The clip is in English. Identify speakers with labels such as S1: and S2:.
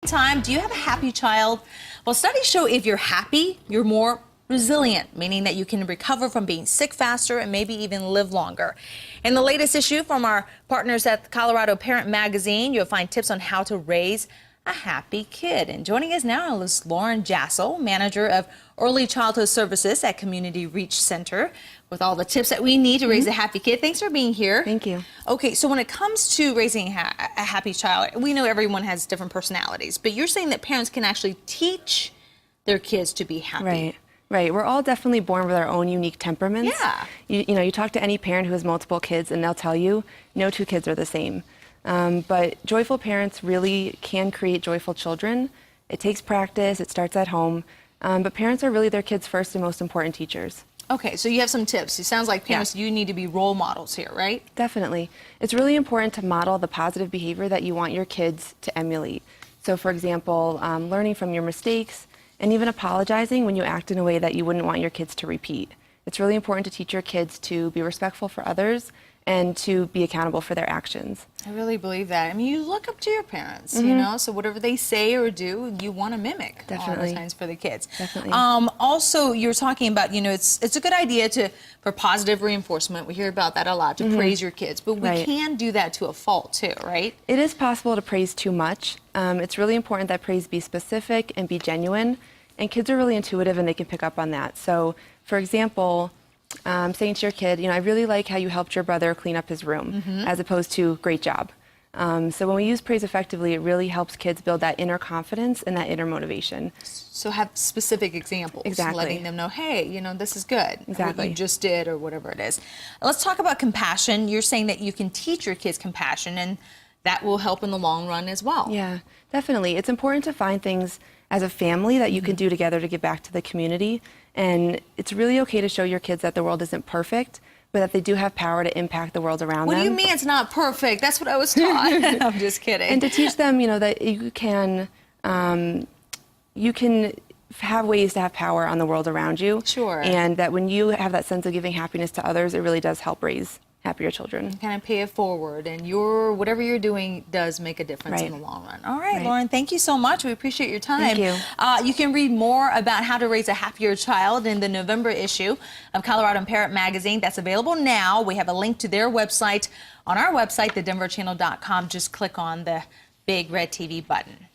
S1: Time. Do you have a happy child? Well, studies show if you're happy, you're more resilient, meaning that you can recover from being sick faster and maybe even live longer. In the latest issue from our partners at Colorado Parent Magazine, you'll find tips on how to raise a happy kid. And joining us now is Lauren Jassil, manager of Early Childhood Services at Community Reach Center, with all the tips that we need to raise a happy kid. Thanks for being here.
S2: Thank you.
S1: Okay, so when it comes to raising a happy child, we know everyone has different personalities, but you're saying that parents can actually teach their kids to be happy.
S2: Right. We're all definitely born with our own unique temperaments.
S1: Yeah.
S2: You talk to any parent who has multiple kids and they'll tell you no two kids are the same. But joyful parents really can create joyful children. It takes practice, it starts at home, but parents are really their kids' first and most important teachers.
S1: Okay, so you have some tips. It sounds like parents, you need to be role models here, right?
S2: Definitely. It's really important to model the positive behavior that you want your kids to emulate. So for example, learning from your mistakes and even apologizing when you act in a way that you wouldn't want your kids to repeat. It's really important to teach your kids to be respectful for others and to be accountable for their actions. I
S1: really believe that. I mean, you look up to your parents, you know, so whatever they say or do, you want to mimic all the times for the kids.
S2: Definitely.
S1: Also, you're talking about, it's a good idea for positive reinforcement. We hear about that a lot, to praise your kids, but we can do that to a fault too, right?
S2: It is possible to praise too much. It's really important that praise be specific and be genuine, and kids are really intuitive and they can pick up on that. So, for example, saying to your kid, I really like how you helped your brother clean up his room, as opposed to great job. So when we use praise effectively, it really helps kids build that inner confidence and that inner motivation.
S1: So have specific examples, letting them know, hey, this is good, what you just did or whatever it is. Let's talk about compassion. You're saying that you can teach your kids compassion, and that will help in the long run as well.
S2: Yeah, definitely. It's important to find things as a family that you can do together to give back to the community. And it's really okay to show your kids that the world isn't perfect, but that they do have power to impact the world around them.
S1: What do you mean it's not perfect? That's what I was taught. I'm just kidding.
S2: And to teach them, that you can have ways to have power on the world around you.
S1: Sure.
S2: And that when you have that sense of giving happiness to others, it really does help raise happier children.
S1: Kind of pay it forward, and whatever you're doing does make a difference in the long run. All right, Lauren, thank you so much. We appreciate your time.
S2: Thank you.
S1: You can read more about how to raise a happier child in the November issue of Colorado Parent Magazine. That's available now. We have a link to their website on our website, thedenverchannel.com. Just click on the big red TV button.